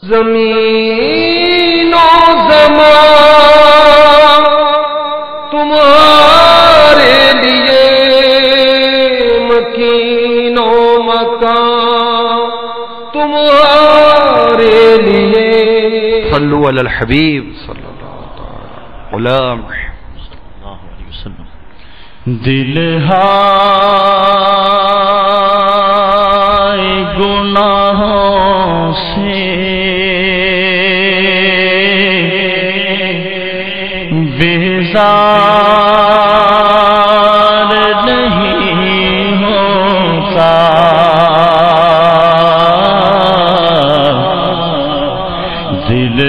زمین و زمان تمہارے لیے، مکین و مکان تمہارے لیے۔ صلو علی الحبیب صلی اللہ علیہ وسلم۔ دل ہائے گناہوں سے بیزار نہیں ہوتا، دل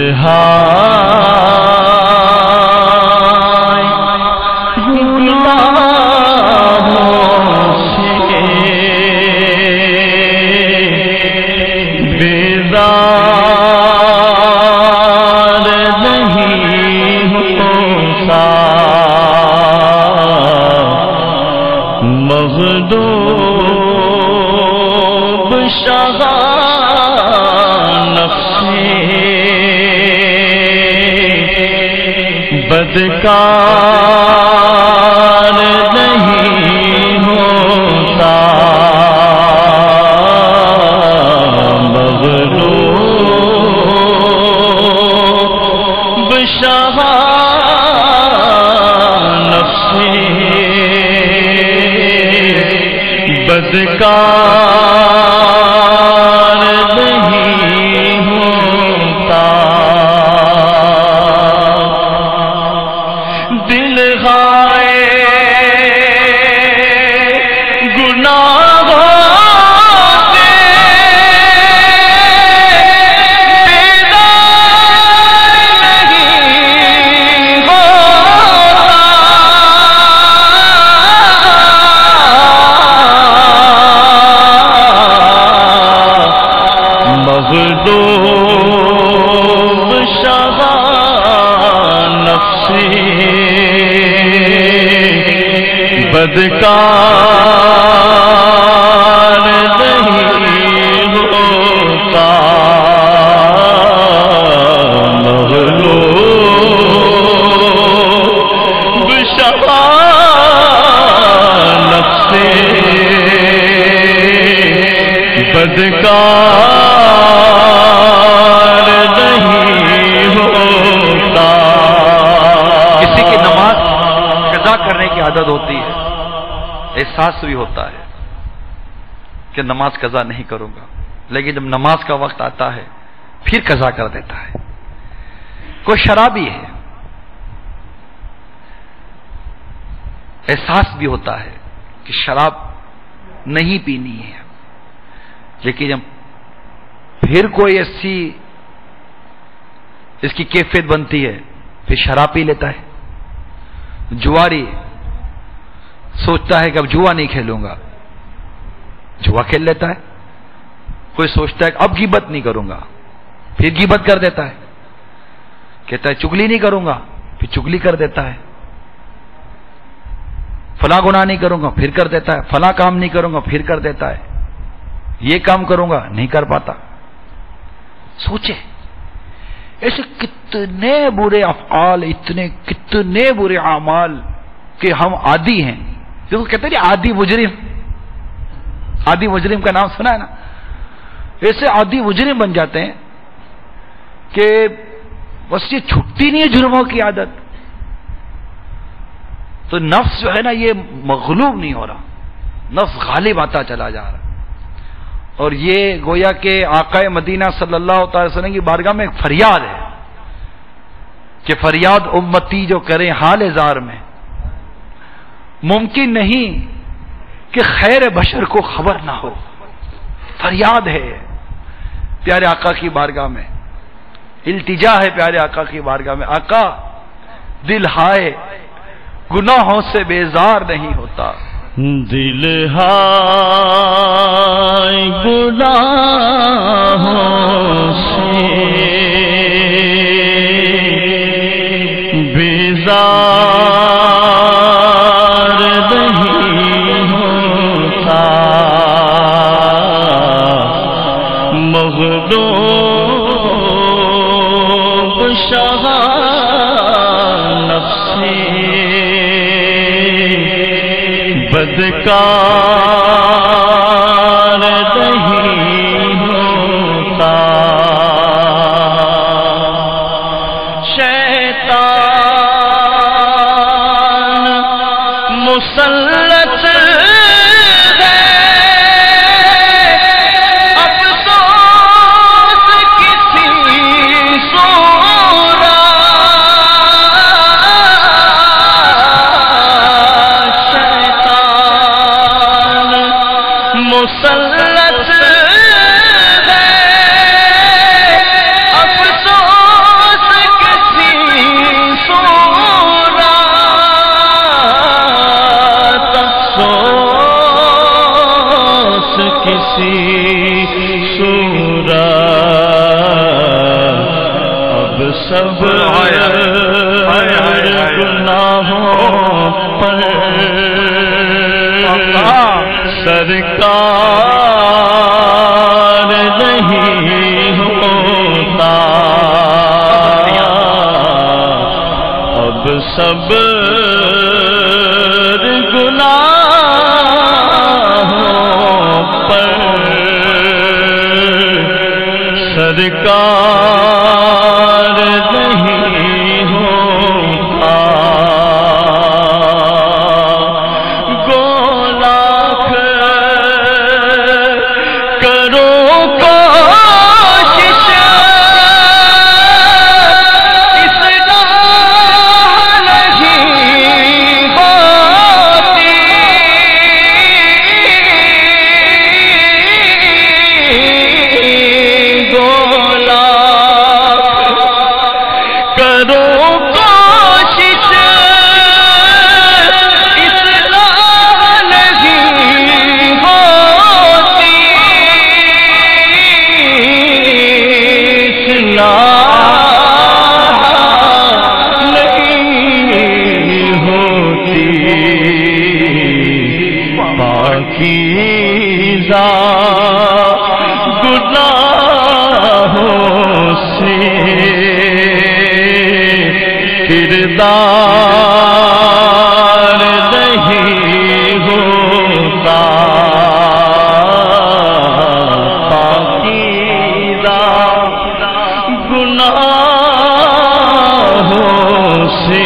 مغلوب شاہ نفسی بدکار نہیں ہوتا، مغلوب شاہ نفسی بدکار نہیں ہوتا، دل ہائے گناہوں سے بیزار نہیں ہوتا، مغلوب شاہ نفسی بدکار نہیں ہوتا، مغلوب شاہ نفسی بدکار نہیں ہوتا۔ کسی کی نماز قضا کرنے کی عادت ہوتی ہے، احساس بھی ہوتا ہے کہ نماز قضا نہیں کروں گا، لیکن جب نماز کا وقت آتا ہے پھر قضا کر دیتا ہے۔ کوئی شرابی ہے، احساس بھی ہوتا ہے کہ شراب نہیں پینی ہے، لیکن جب پھر کوئی ایسی اس کی کیفیت بنتی ہے پھر شراب پی لیتا ہے۔ جواری سوچتا ہے کہ اب جوا نہیں کھیلوں گا، جوا کھیل لیتا ہے۔ کوئی سوچتا ہے کہ اب غیبت نہیں کروں گا، پھر غیبت کر دیتا ہے۔ کہتا ہے چگلی نہیں کروں گا، پھر چگلی کر دیتا ہے۔ فلاں گناہ نہیں کروں گا، پھر کر دیتا ہے۔ فلاں کام نہیں کروں گا، پھر کر دیتا ہے۔ یہ کام کروں گا، نہیں کر پاتا۔ سوچے ایسے کتنے برے افعال، کتنے برے اعمال کہ ہم عادی ہیں۔ جو کہتے ہیں عادی مجرم، عادی مجرم کا نام سنا ہے نا؟ ایسے عادی مجرم بن جاتے ہیں کہ بس یہ چھٹتی نہیں ہے جرموں کی عادت۔ تو نفس جو ہے نا یہ مغلوب نہیں ہو رہا، نفس غالب آتا چلا جا رہا۔ اور یہ گویا کہ آقا مدینہ صلی اللہ تعالی وسلم کی بارگاہ میں ایک فریاد ہے کہ فریاد امتی جو کریں حال زار میں، ممکن نہیں کہ خیر بشر کو خبر نہ ہو۔ فریاد ہے پیارے آقا کی بارگاہ میں، التجا ہے پیارے آقا کی بارگاہ میں، آقا دل ہائے گناہوں سے بیزار نہیں ہوتا، دل ہائے گناہوں سے بیزار نہیں ہوتا، مغلوب پروردگار نہیں ہوتا شیطان مسلط ہے افسوس کسی سورا شیطان مسلط ہے افسوس کسی سورا افسوس کسی سورا اب سب گناہوں پر سرکار نہیں ہوتا اب سب گناہوں پر سرکار نہیں ہوتا گولاکھ کرو کوشش اس راہ نہیں ہوتی گولاکھ کرو کوشش اس راہ نہیں ہوتی اصلاح نہیں ہوتی پاکیزہ گناہوں سے کردار نہیں ہوتا پاکیزہ گناہوں سے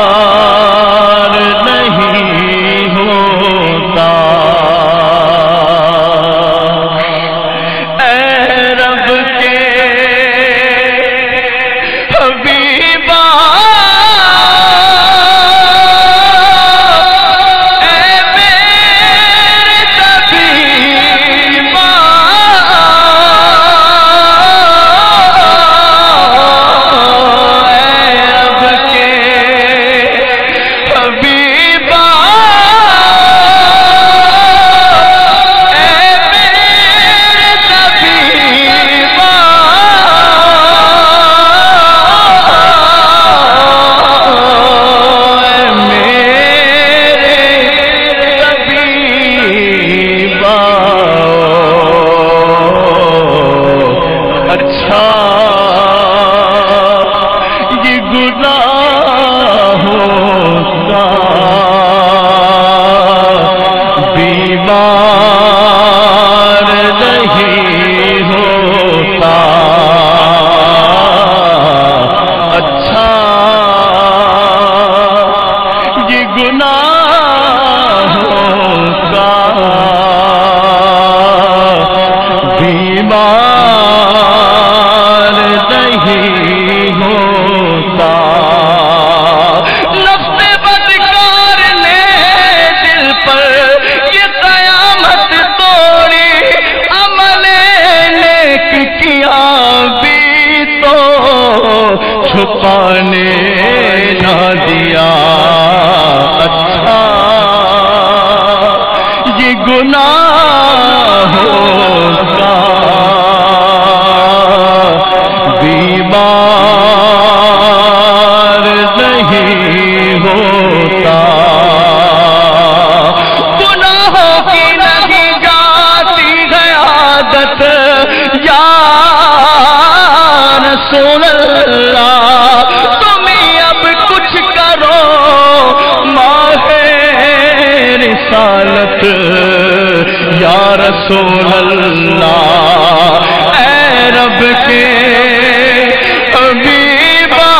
کردار نہیں ہوتا اے رب کے حبیبا اے میرے طبیبا رسول اللہ اے رب کے حبیبا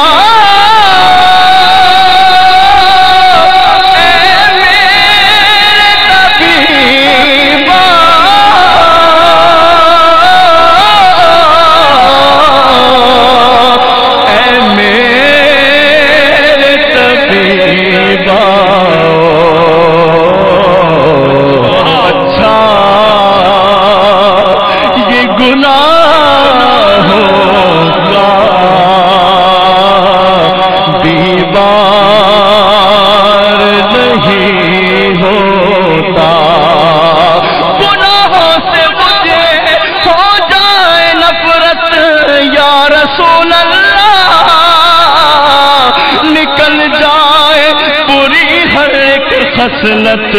خصلت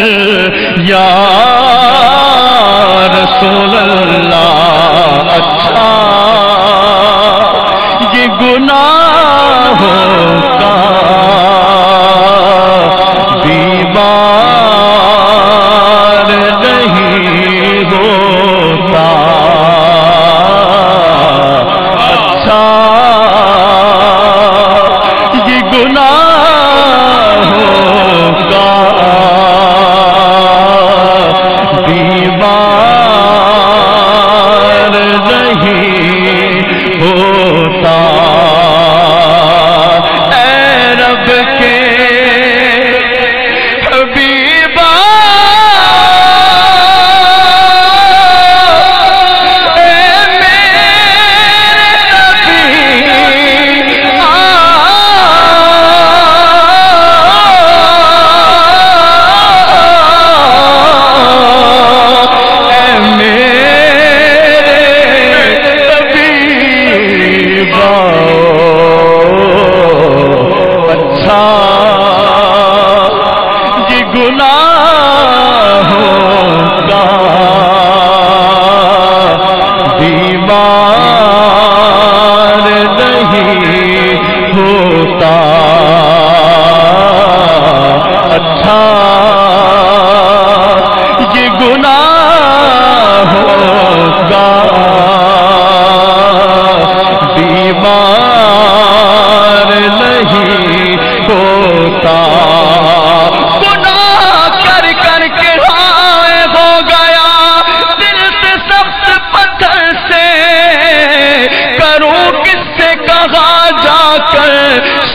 یا رسول اللہ اچھا یہ گناہوں کا بیمار نہیں ہوتا اچھا یہ گناہ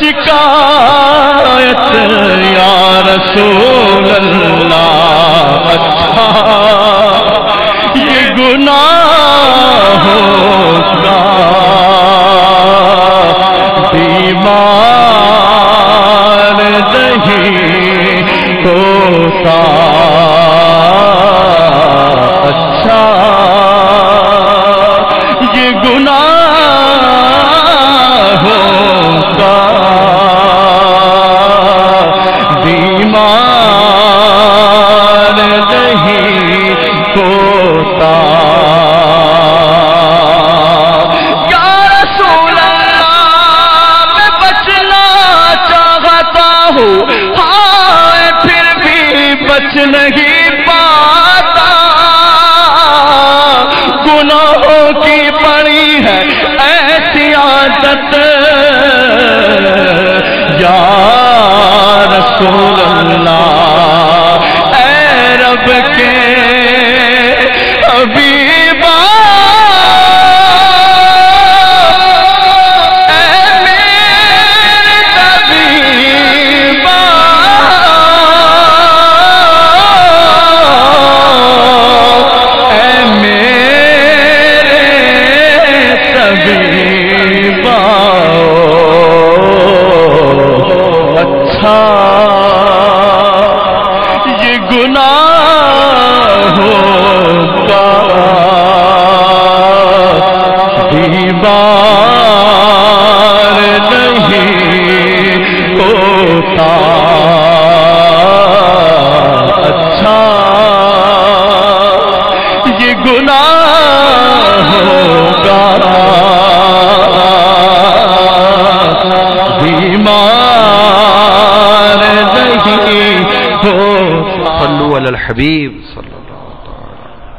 شکایت یا رسول اللہ اچھا یہ گناہوں کا بیمار نہیں ہوتا اچھا یہ گناہ نہیں پاتا گناہوں کی پڑی ہے ایسی عادت یا رسول اللہ اے رب کے حبیبا یہ گناہ ہوگا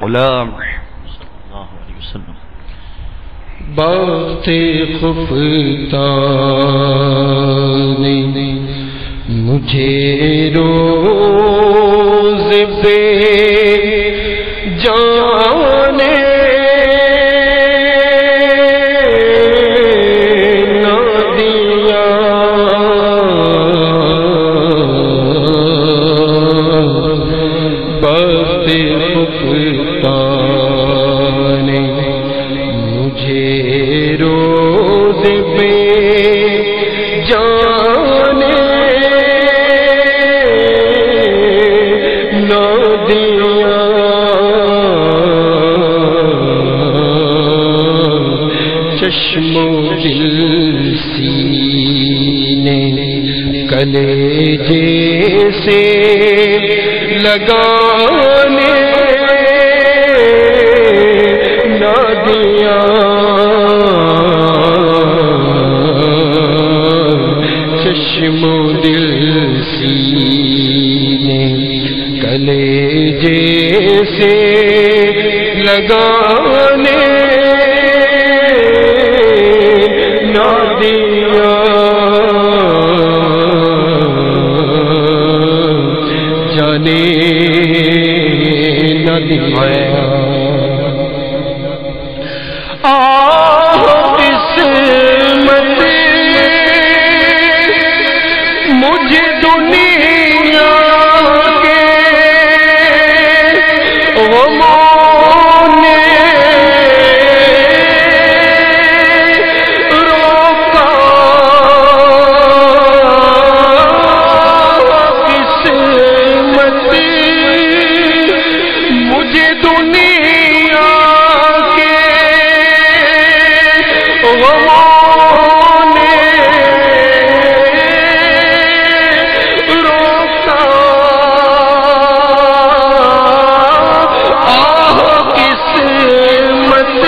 غلام بات خفتان مجھے روز بے جانے نہ دیا بات خفتان مجھے روز بے جانے نہ دیا چشم و دل سینے کلیجے سے لگانے نہ دیا چشم و دل سینے کلیجے سے لگانے نہ دیا جانے نہ دیا قسمت مجھے دنیا کے غموں نے روکا قسمت مجھے دنیا کے غموں نے روکا قسمت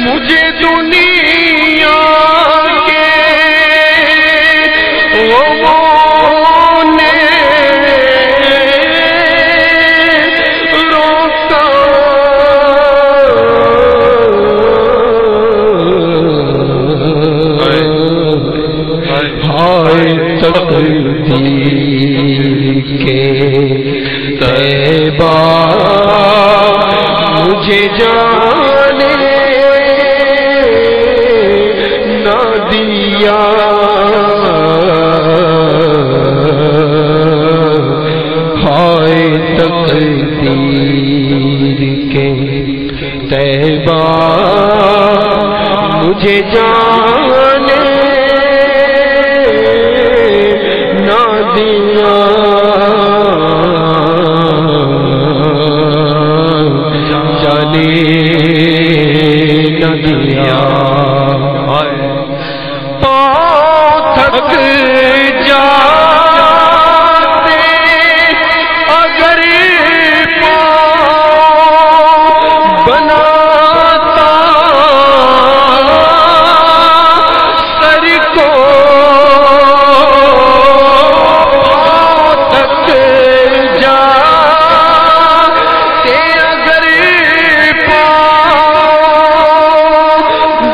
مجھے دنیا کے غموں نے روکا ہائے تقدیر کے طیبہ مجھے جانے نہ دیا ہائے تقدیر کے طیبہ مجھے جانے نہ دیا جانے نہ دیا پاؤں تھک جاتے اگر پاؤں بناتا سر کو تھک جاتے اگر پاؤں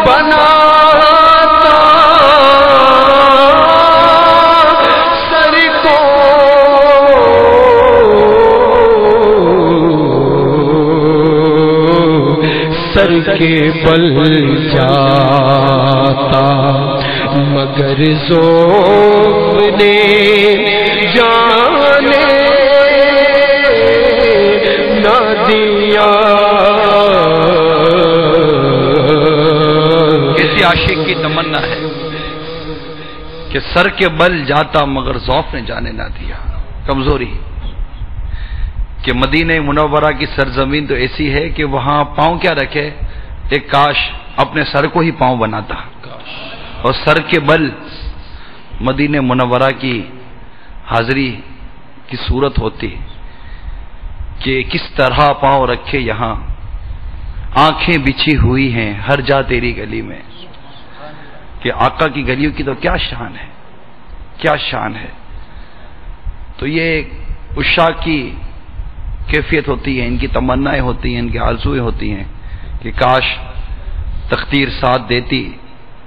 بناتا سر کو سر کے بل جاتا مگر ذوق نے جانے نہ دیا کسی عاشق کی تمنا ہے کہ سر کے بل جاتا مگر ذوق نے جانے نہ دیا. کمزوری کہ مدینہ منورہ کی سرزمین تو ایسی ہے کہ وہاں پاؤں کیا رکھے، ایک کاش اپنے سر کو ہی پاؤں بناتا اور سر کے بل مدینہ منورہ کی حاضری کی صورت ہوتی کہ کس طرح پاؤں رکھے یہاں، آنکھیں بچھی ہوئی ہیں ہر جا تیری گلی میں. کہ آقا کی گلیوں کی تو کیا شان ہے، کیا شان ہے. تو یہ عشاق کی کیفیت ہوتی ہے، ان کی تمنائیں ہوتی ہیں، ان کی آرزویں ہوتی ہیں کہ کاش تقدیر ساتھ دیتی،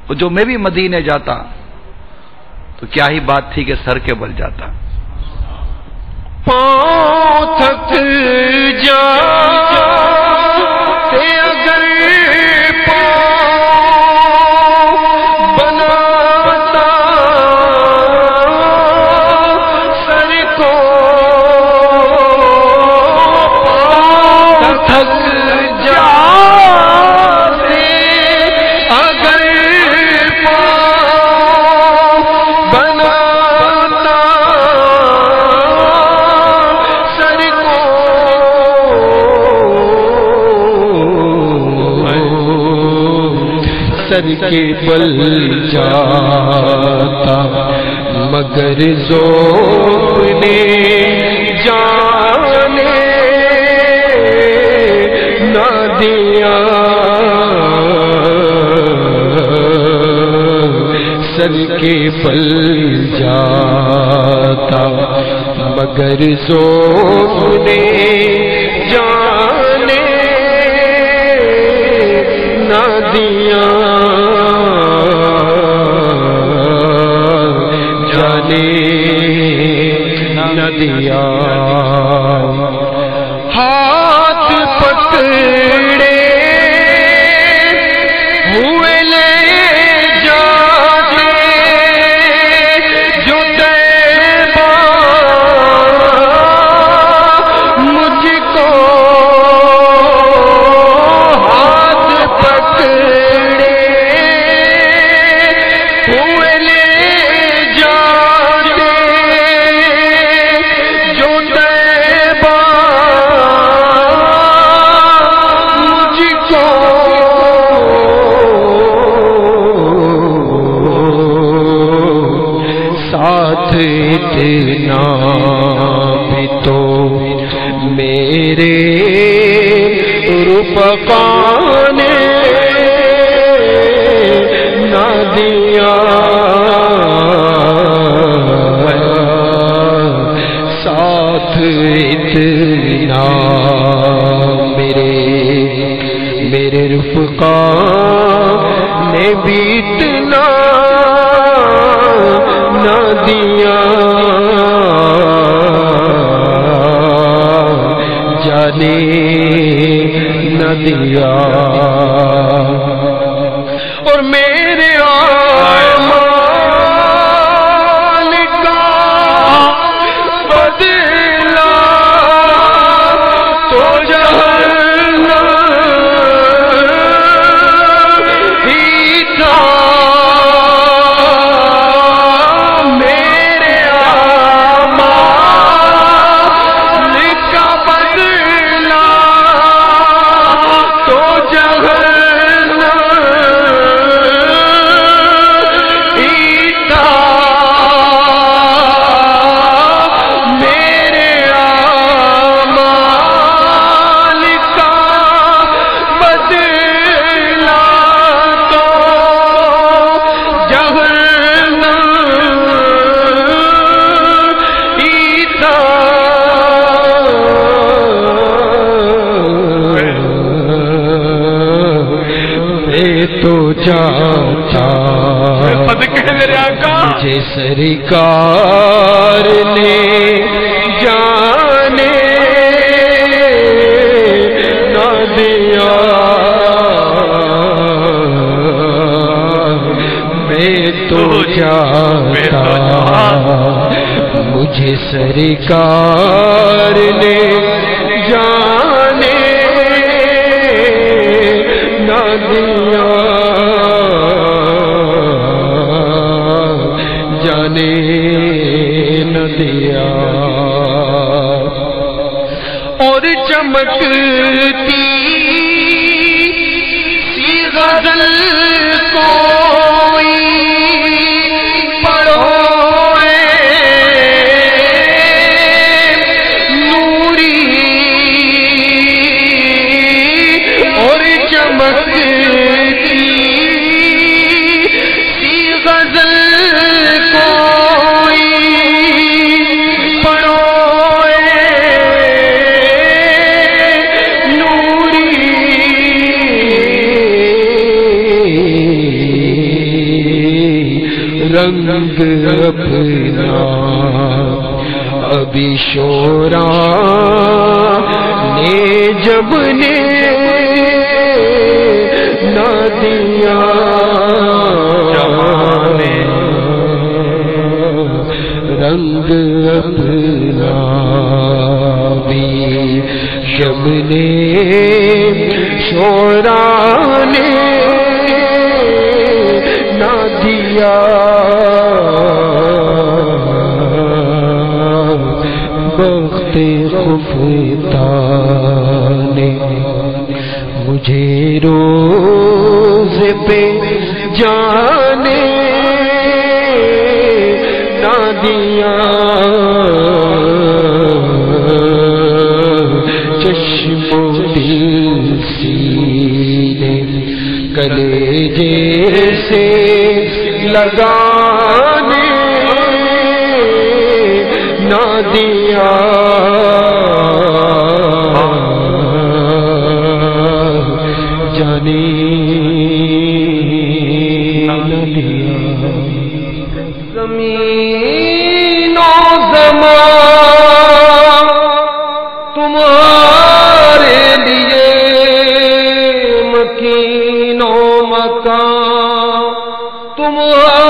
اور جو میں بھی مدینے جاتا تو کیا ہی بات تھی کہ سر کے بل جاتا۔ پاؤں تھک جاتے اگر پاؤں بناتا سر کو، پاؤں تھک جاتے اگر پاؤں بناتا سر کو، سر کے بل جاتا مگر ذوق نے جانے نہ دیا، سر کے بل جاتا مگر ذوق نے جانے نہ دیا، جانے نہ دیا، ہاتھ پکڑے ہوئے لے جاتے جو طیبہ مجھ کو، ہاتھ پکڑے ہوئے لے جاتے جو طیبہ مجھ کو، ساتھ اتنا بھی تو میرے رفقا نے نہ دیا، ساتھ اتنا میرے رفقا نے بھی اتنا نہ دیا، جانے نہ دیا، اور میرے اعمال کا بدلہ تو جہنم ہی تھا، میرے اعمال کا بدلہ تو جہنم ہی تھا، میرے اعمال کا بدلہ تو جہنم ہی تھا، میں تو چاہتا مجھے سرکار نے جانے نہ دیا، میں تو چاہتا مجھے سرکار نے جانے نہ دیا، جانے نہ دیا، اور چمکتی سی غزل کوئی پڑھو نوری، اور چمکتی سی غزل کوئی پڑھو اپنا ابھی شورا نے جب نے نہ دیا رنگ اپنا بھی شب نے شورا نے نہ دیا وقت خفتا نے مجھے روز پہ جانے نہ دیا چشم و دل سینے کلیجے سے لگانے نہ دیا جانے نہ دیا زمین و زمان تمہارے لیے مکین و مکان تمہارے